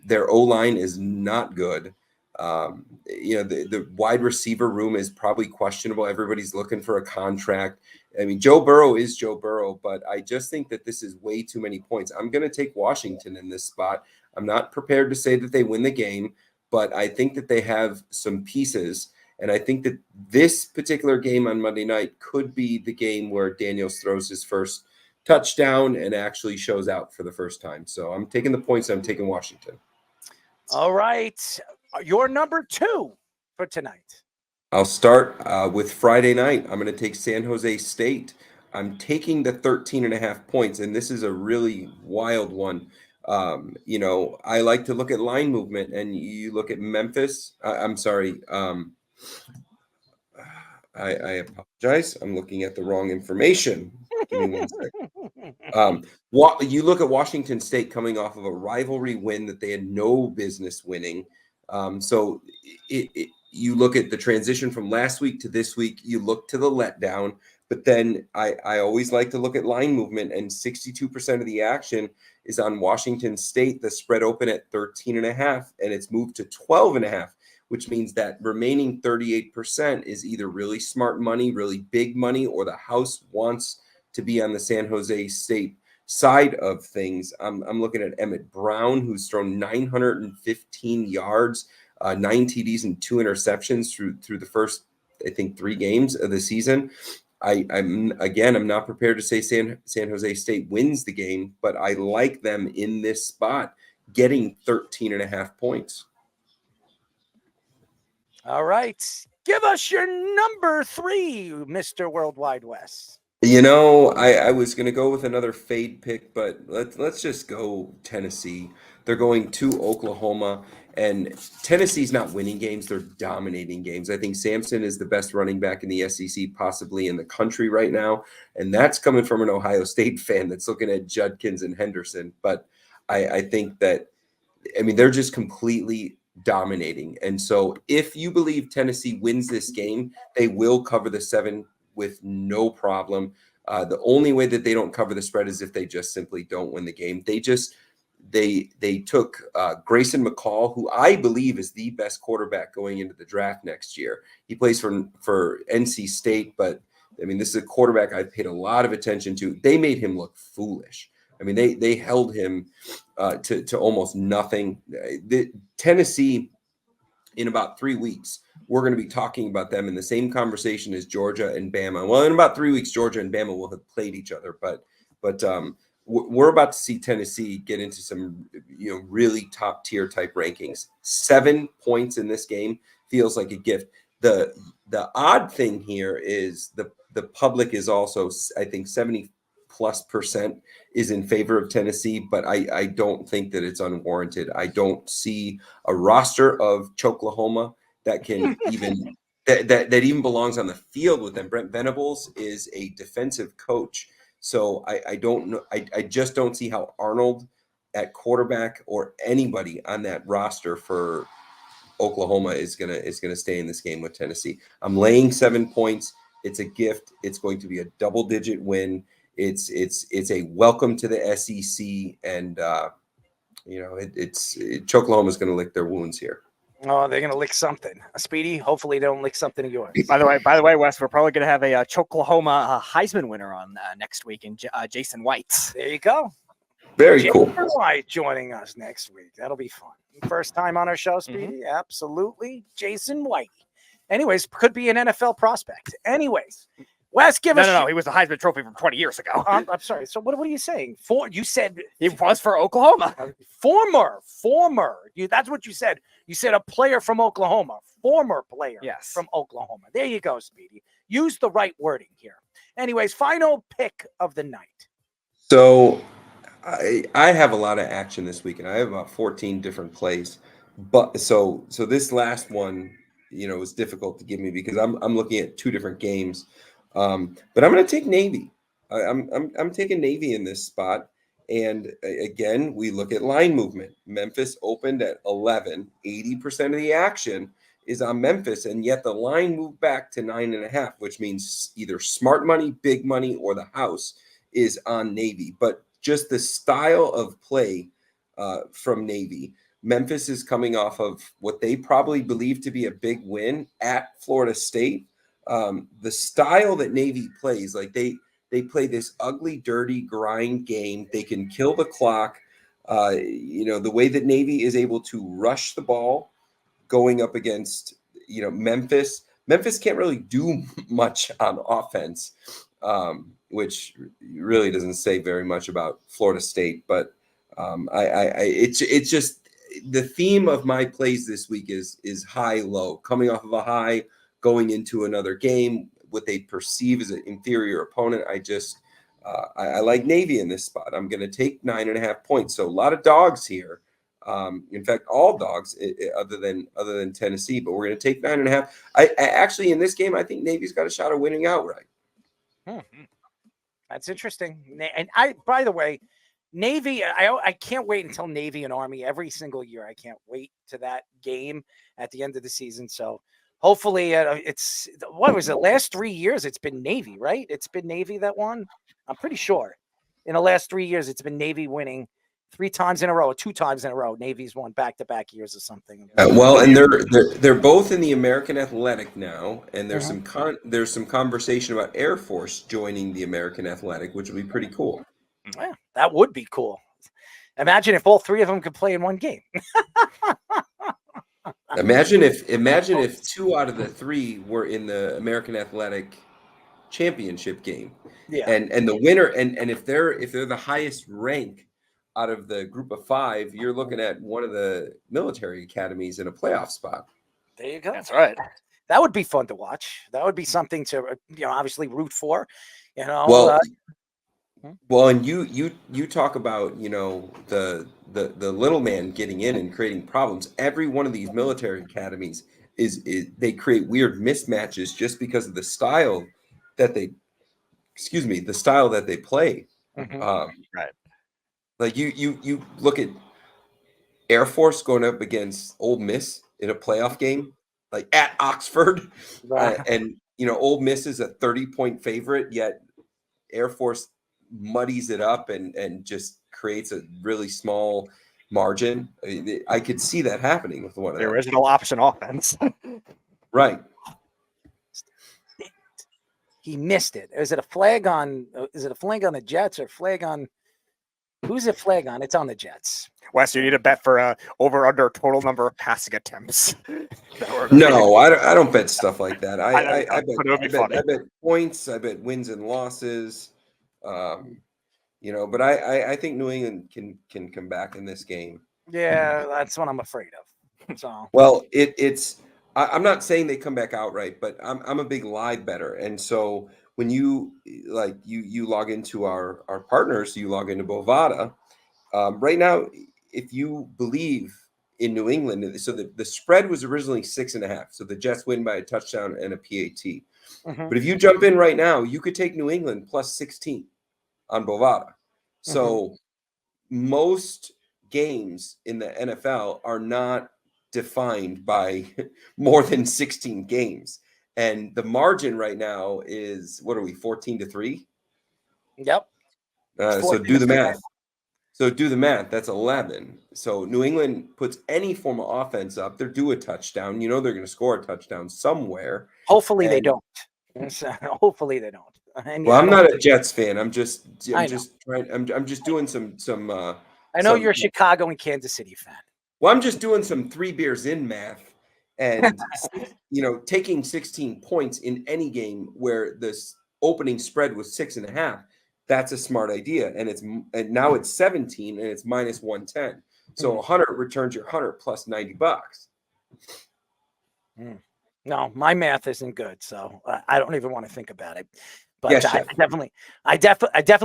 Their O-line is not good. The wide receiver room is probably questionable. Everybody's looking for a contract. I mean, Joe Burrow is Joe Burrow, but I just think that this is way too many points. I'm going to take Washington in this spot. I'm not prepared to say that they win the game, but I think that they have some pieces. And I think that this particular game on Monday night could be the game where Daniels throws his first touchdown and actually shows out for the first time. So I'm taking the points. I'm taking Washington. All right. Your number 2 for tonight. I'll start with Friday night. I'm going to take San Jose State. I'm taking the 13.5 points, and this is a really wild one. I like to look at line movement, and you look at Memphis. I apologize. I'm looking at the wrong information. Give me 1 second. You look at Washington State coming off of a rivalry win that they had no business winning. So you look at the transition from last week to this week, you look to the letdown, but then I always like to look at line movement, and 62% of the action is on Washington State. The spread open at 13.5, and it's moved to 12.5, which means that remaining 38% is either really smart money, really big money, or the house wants to be on the San Jose State side of things. I'm looking at Emmett Brown, who's thrown 915 yards, 9 TDs and 2 interceptions through the first, I think, 3 games of the season. I'm not prepared to say San Jose State wins the game, but I like them in this spot, getting 13.5 points. All right. Give us your number 3, Mr. Worldwide West. I was going to go with another fade pick, but let's just go Tennessee. They're going to Oklahoma, and Tennessee's not winning games. They're dominating games. I think Sampson is the best running back in the SEC, possibly in the country right now, and that's coming from an Ohio State fan that's looking at Judkins and Henderson. But I think that, they're just completely dominating. And so if you believe Tennessee wins this game, they will cover the 7 with no problem. The only way that they don't cover the spread is if they just simply don't win the game. They took Grayson McCall, who I believe is the best quarterback going into the draft next year. He plays for NC State, but this is a quarterback I've paid a lot of attention to. They made him look foolish. They held him to almost nothing. Tennessee, in about 3 weeks, we're going to be talking about them in the same conversation as Georgia and Bama. Well, in about 3 weeks, Georgia and Bama will have played each other, but we're about to see Tennessee get into some really top tier type rankings. 7 points in this game feels like a gift. The odd thing here is the public is also, I think, 70+% is in favor of Tennessee, but I don't think that it's unwarranted. I don't see a roster of Choklahoma that can even that even belongs on the field with them. Brent Venables is a defensive coach, so I don't know. I just don't see how Arnold at quarterback or anybody on that roster for Oklahoma is gonna stay in this game with Tennessee. I'm laying 7 points. It's a gift. It's going to be a double-digit win. It's a welcome to the SEC, and Choklahoma is going to lick their wounds here. Oh, they're going to lick something. Speedy, hopefully they don't lick something of yours. By the way, Wes, we're probably going to have a Choklahoma Heisman winner on next week, and Jason White. There you go. Very Jason cool. White joining us next week. That'll be fun. First time on our show, Speedy? Mm-hmm. Absolutely. Jason White. Anyways, could be an NFL prospect. Anyways. Wes, give us. No. He was the Heisman Trophy from 20 years ago. I'm sorry. So what are you saying? You said he was for Oklahoma. Former. That's what you said. You said a player from Oklahoma. Former player from Oklahoma. There you go, Speedy. Use the right wording here. Anyways, final pick of the night. So I have a lot of action this week, and I have about 14 different plays. But so this last one, was difficult to give me because I'm looking at 2 different games. But I'm going to take Navy. I'm taking Navy in this spot. And again, we look at line movement. Memphis opened at 11. 80% of the action is on Memphis, and yet the line moved back to 9.5, which means either smart money, big money, or the house is on Navy. But just the style of play from Navy. Memphis is coming off of what they probably believe to be a big win at Florida State. The style that Navy plays, like they play this ugly, dirty grind game. They can kill the clock. The way that Navy is able to rush the ball going up against, Memphis. Memphis can't really do much on offense, which really doesn't say very much about Florida State. But it's just the theme of my plays this week is high low, coming off of a high, going into another game, what they perceive as an inferior opponent. I like Navy in this spot. I'm going to take 9.5 points. So a lot of dogs here. In fact, all dogs other than Tennessee, but we're going to take 9.5. I actually, in this game, I think Navy's got a shot of winning outright. That's interesting. And by the way, Navy, I can't wait until Navy and Army every single year. I can't wait to that game at the end of the season. So hopefully it's, what was it, last 3 years it's been Navy, right? It's been Navy that won. I'm pretty sure in the last 3 years it's been Navy winning 3 times in a row, or 2 times in a row. Navy's won back-to-back years or something. And they're both in the American Athletic now, and there's some conversation about Air Force joining the American Athletic, which would be pretty cool. Yeah, that would be cool. Imagine if all 3 of them could play in one game. Imagine if 2 out of the 3 were in the American Athletic championship game. Yeah. And the winner, and if they're the highest rank out of the group of 5, you're looking at one of the military academies in a playoff spot. There you go. That's right. That would be fun to watch. That would be something to, obviously root for. Well, and you talk about, the little man getting in and creating problems. Every one of these military academies is they create weird mismatches just because of the style that they play. Right. Like you look at Air Force going up against Ole Miss in a playoff game, like at Oxford, and Ole Miss is a 30-point favorite, yet Air Force muddies it up and just creates a really small margin. I could see that happening with one of the them. original option offense. Right. He missed it. Is it a flag on the Jets or flag on? Who's it flag on? It's on the Jets. Wes, you need a bet for over under total number of passing attempts. No, I don't bet stuff like that. I bet points. I bet wins and losses. But I think New England can come back in this game. Yeah, that's what I'm afraid of. So well, I'm not saying they come back outright, but I'm a big live bettor, and so when you log into our partners, you log into Bovada. Right now, if you believe in New England, so the spread was originally 6.5, so the Jets win by a touchdown and a PAT. But if you jump in right now, you could take New England plus 16 on Bovada. So most games in the NFL are not defined by more than 16 games. And the margin right now is, what are we, 14-3? Yep. So do the math. That's 11. So New England puts any form of offense up. They're due a touchdown. They're going to score a touchdown somewhere. Hopefully they don't. Hopefully they don't. I'm not a Jets fan. I'm just doing some. I know you're a Chicago and Kansas City fan. Well, I'm just doing some 3 beers in math, and taking 16 points in any game where this opening spread was 6.5. That's a smart idea, and now it's 17 and it's minus 110. So 100 returns your 100 plus $90. No, my math isn't good, so I don't even want to think about it. But yes, I definitely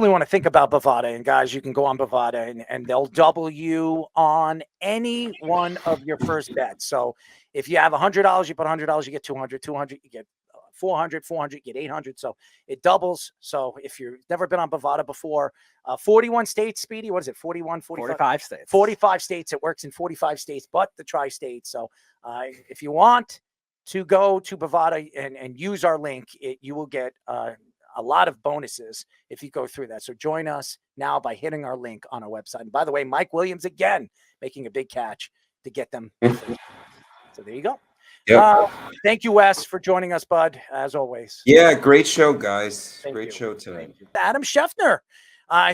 want to think about Bovada. And guys, you can go on Bovada and they'll double you on any one of your first bets. So if you have $100, you put $100, you get 200. 200, you get 400, 400, get 800. So it doubles. So if you've never been on Bovada before, 41 states, Speedy, what is it? 41, 45 states. 45 states. It works in 45 states, but the tri-states. So if you want to go to Bovada and use our link, you will get a lot of bonuses if you go through that. So join us now by hitting our link on our website. And by the way, Mike Williams again making a big catch to get them. So there you go. Yep. Thank you, Wes, for joining us, bud, as always. Yeah, great show, guys. Thank Great you. show tonight. Adam Scheffner.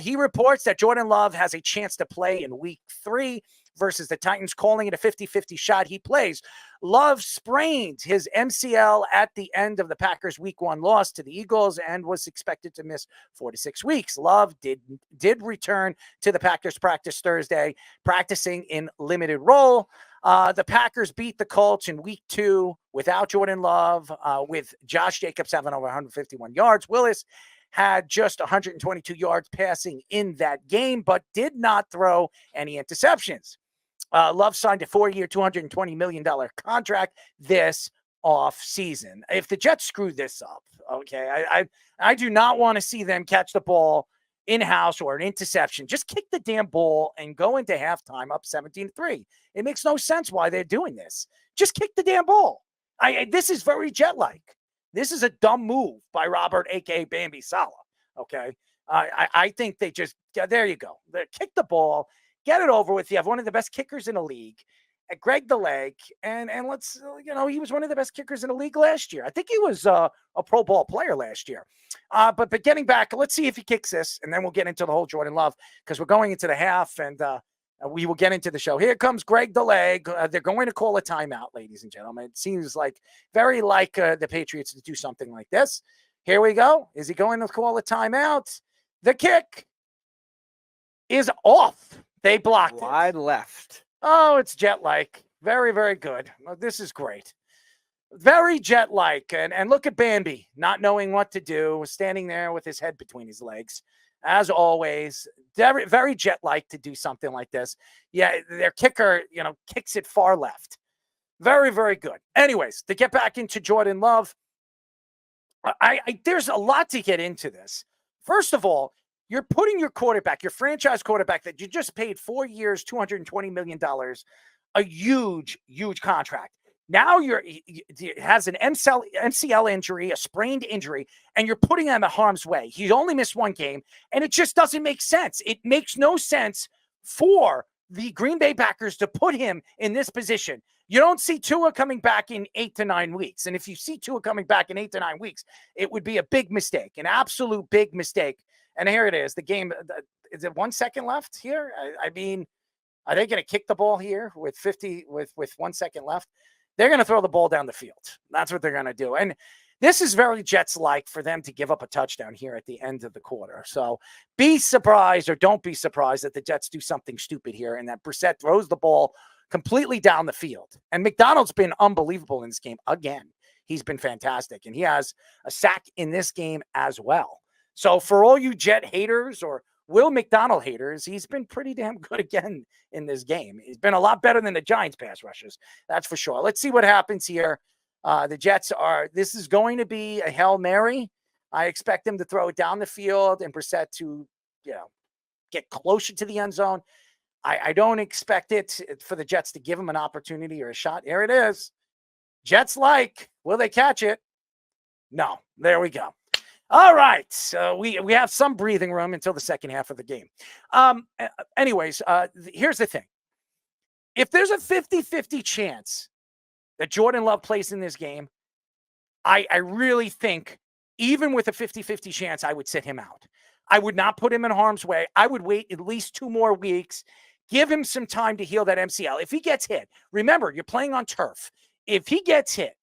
He reports that Jordan Love has a chance to play in week 3 versus the Titans, calling it a 50-50 shot. He plays. Love sprained his MCL at the end of the Packers' week 1 loss to the Eagles and was expected to miss 4 to 6 weeks. Love did return to the Packers practice Thursday, practicing in limited role. The Packers beat the Colts in week 2 without Jordan Love, with Josh Jacobs having over 151 yards. Willis had just 122 yards passing in that game, but did not throw any interceptions. Love signed a 4-year, $220 million contract this off season. If the Jets screw this up, okay, I do not want to see them catch the ball in-house or an interception. Just kick the damn ball and go into halftime up 17-3. It makes no sense why they're doing this. Just kick the damn ball. This is very Jet-like. This is a dumb move by Robert, a.k.a. Bambi Saleh, okay? I think they just, there you go. Kick the ball, get it over with. You have one of the best kickers in the league, Greg the Leg, and let's, he was one of the best kickers in the league last year. I think he was a Pro Bowl player last year. But getting back, let's see if he kicks this, and then we'll get into the whole Jordan Love, because we're going into the half, and we will get into the show. Here comes Greg the Leg. They're going to call a timeout, ladies and gentlemen. It seems very like the Patriots to do something like this. Here we go. Is he going to call a timeout? The kick is off. They blocked it. Wide left. Oh, it's Jet-like. Very, very good. Well, this is great. Very Jet-like. And look at Bambi, not knowing what to do, standing there with his head between his legs. As always, very, very Jet-like to do something like this. Yeah, their kicker, kicks it far left. Very, very good. Anyways, to get back into Jordan Love, there's a lot to get into this. First of all, you're putting your quarterback, your franchise quarterback that you just paid 4 years, $220 million, a huge, huge contract. Now he has an MCL injury, a sprained injury, and you're putting him at harm's way. He only missed 1 game, and it just doesn't make sense. It makes no sense for the Green Bay Packers to put him in this position. You don't see Tua coming back in 8 to 9 weeks. And if you see Tua coming back in 8 to 9 weeks, it would be a big mistake, an absolute big mistake. And here it is. The game, is it 1 second left here? I mean, are they going to kick the ball here with 1 second left? They're going to throw the ball down the field. That's what they're going to do. And this is very Jets-like for them to give up a touchdown here at the end of the quarter. So be surprised or don't be surprised that the Jets do something stupid here and that Brissett throws the ball completely down the field. And McDonald's been unbelievable in this game again. He's been fantastic. And he has a sack in this game as well. So for all you Jet haters or Will McDonald haters, he's been pretty damn good again in this game. He's been a lot better than the Giants pass rushers. That's for sure. Let's see what happens here. The Jets this is going to be a Hail Mary. I expect them to throw it down the field and Brissett to, get closer to the end zone. I don't expect it for the Jets to give him an opportunity or a shot. Here it is. Jets will they catch it? No. There we go. All right. So we have some breathing room until the second half of the game. Anyways, here's the thing. If there's a 50-50 chance that Jordan Love plays in this game, I really think even with a 50-50 chance, I would sit him out. I would not put him in harm's way. I would wait at least 2 more weeks, give him some time to heal that MCL. If he gets hit, remember, you're playing on turf. If he gets hit,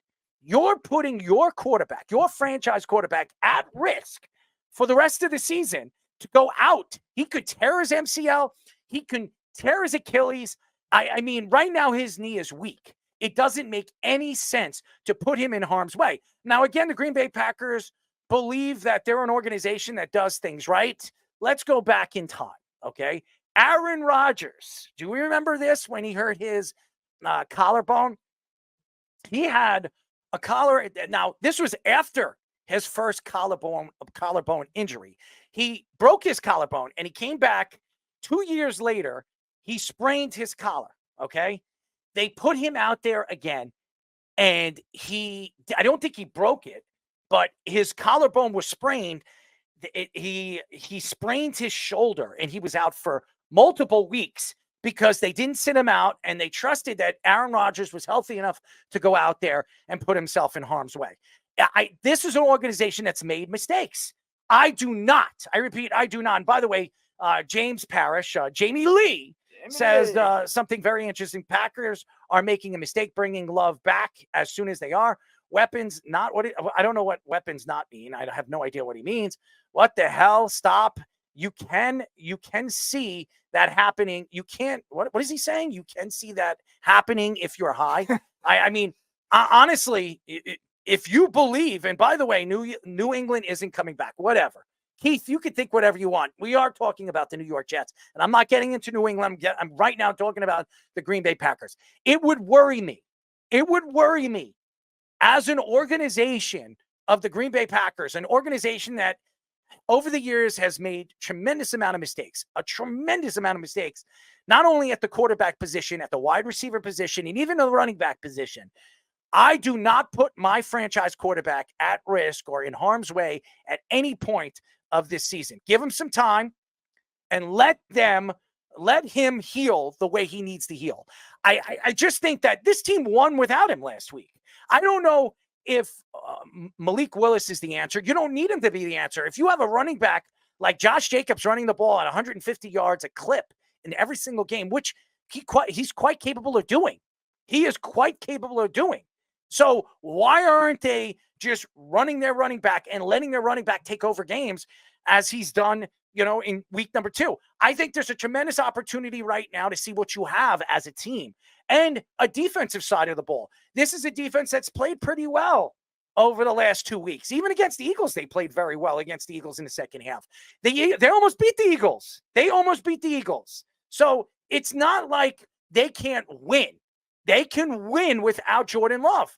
you're putting your quarterback, your franchise quarterback, at risk for the rest of the season to go out. He could tear his MCL. He can tear his Achilles. I mean, right now his knee is weak. It doesn't make any sense to put him in harm's way. Now, again, the Green Bay Packers believe that they're an organization that does things right. Let's go back in time, okay? Aaron Rodgers, do we remember this when he hurt his collarbone? He had A collar. Now, this was after his first collarbone injury. He broke his collarbone, and he came back 2 years later. He sprained his collar, okay? They put him out there again, and I don't think he broke it, but his collarbone was sprained. He sprained his shoulder, and he was out for multiple weeks because they didn't sit him out, and they trusted that Aaron Rodgers was healthy enough to go out there and put himself in harm's way. This is an organization that's made mistakes. I repeat, I do not. And by the way, James Parrish, Jamie Lee, says something very interesting. Packers are making a mistake bringing Love back as soon as they are. Weapons not what I don't know what weapons not mean. I have no idea what he means. What the hell? Stop. You can see that happening. You can't. What is he saying? You can see that happening if you're high. I mean, honestly, if you believe, and by the way, New England isn't coming back. Whatever. Keith, you can think whatever you want. We are talking about the New York Jets, and I'm not getting into New England. I'm right now talking about the Green Bay Packers. It would worry me. It would worry me as an organization of the Green Bay Packers, an organization that over the years has made a tremendous amount of mistakes, not only at the quarterback position, at the wide receiver position, and even the running back position. I do not put my franchise quarterback at risk or in harm's way at any point of this season. Give him some time and let him heal the way he needs to heal. I just think that this team won without him last week. I don't know if Malik Willis is the answer. You don't need him to be the answer. If you have a running back like Josh Jacobs running the ball at 150 yards a clip in every single game, which he's quite capable of doing. He is quite capable of doing. So why aren't they just running their running back and letting their running back take over games as he's done, in week number 2? I think there's a tremendous opportunity right now to see what you have as a team and a defensive side of the ball. This is a defense that's played pretty well over the last 2 weeks. Even against the Eagles, they played very well against the Eagles in the second half. They almost beat the Eagles. So it's not like they can't win. They can win without Jordan Love.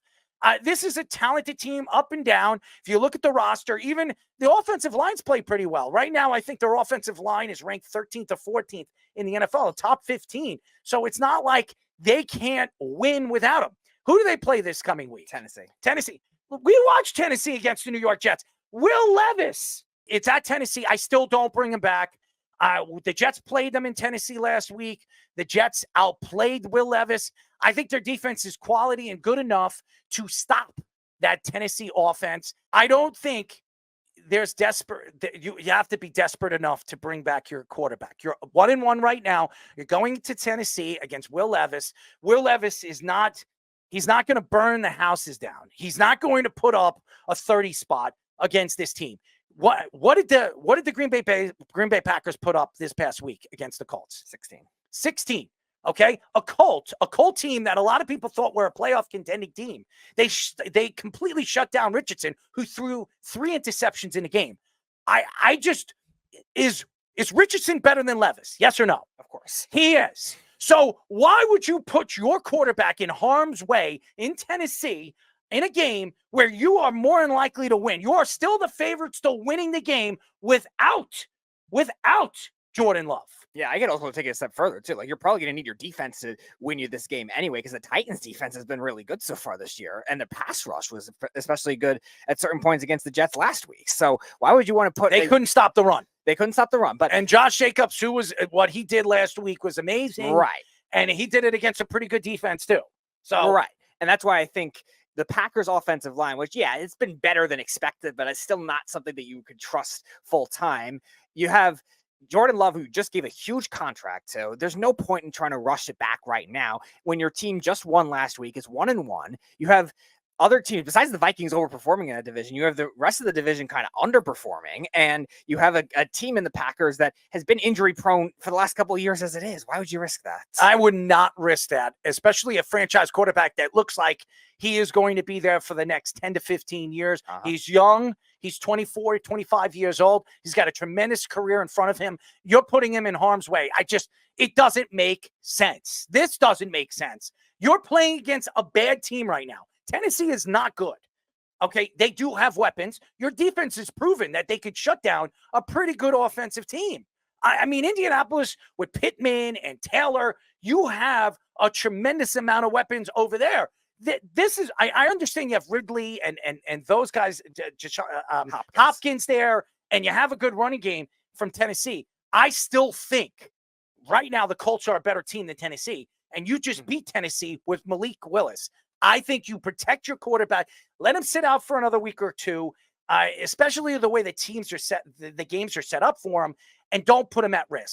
This is a talented team up and down. If you look at the roster, even the offensive lines play pretty well. Right now, I think their offensive line is ranked 13th or 14th in the NFL, top 15. So it's not like they can't win without him. Who do they play this coming week? Tennessee. We watched Tennessee against the New York Jets. Will Levis. It's at Tennessee. I still don't bring him back. The Jets played them in Tennessee last week. The Jets outplayed Will Levis. I think their defense is quality and good enough to stop that Tennessee offense. I don't think there's you have to be desperate enough to bring back your quarterback. You're 1-1 right now. You're going to Tennessee against Will Levis. Will Levis he's not going to burn the houses down. He's not going to put up a 30 spot against this team. What did the Green Bay Packers put up this past week against the Colts? 16. Okay, a Colt team that a lot of people thought were a playoff contending team. They completely shut down Richardson, who threw 3 interceptions in the game. Is Richardson better than Levis? Yes or no? Of course, he is. So why would you put your quarterback in harm's way in Tennessee in a game where you are more than likely to win? You are still the favorites to winning the game without Jordan Love. Yeah, I could also take it a step further, too. Like, you're probably going to need your defense to win you this game anyway, because the Titans' defense has been really good so far this year, and the pass rush was especially good at certain points against the Jets last week. So why would you want to put... They couldn't stop the run. And Josh Jacobs, what he did last week was amazing. Right. And he did it against a pretty good defense, too. So right. And that's why I think the Packers' offensive line, which, yeah, it's been better than expected, but it's still not something that you could trust full time. You have Jordan Love, who just gave a huge contract to. There's no point in trying to rush it back right now when your team just won last week. It's 1-1. You have other teams, besides the Vikings overperforming in that division, you have the rest of the division kind of underperforming, and you have a team in the Packers that has been injury prone for the last couple of years as it is. Why would you risk that? I would not risk that, especially a franchise quarterback that looks like he is going to be there for the next 10 to 15 years. He's young. He's 24, 25 years old. He's got a tremendous career in front of him. You're putting him in harm's way. It doesn't make sense. This doesn't make sense. You're playing against a bad team right now. Tennessee is not good. Okay, they do have weapons. Your defense has proven that they could shut down a pretty good offensive team. I mean, Indianapolis with Pittman and Taylor, you have a tremendous amount of weapons over there. This is, I understand you have Ridley and those guys, Hopkins there, and you have a good running game from Tennessee. I still think right now the Colts are a better team than Tennessee, and you just beat Tennessee with Malik Willis. I think you protect your quarterback, let him sit out for another week or two, especially the way the teams are set, the games are set up for him, and don't put him at risk.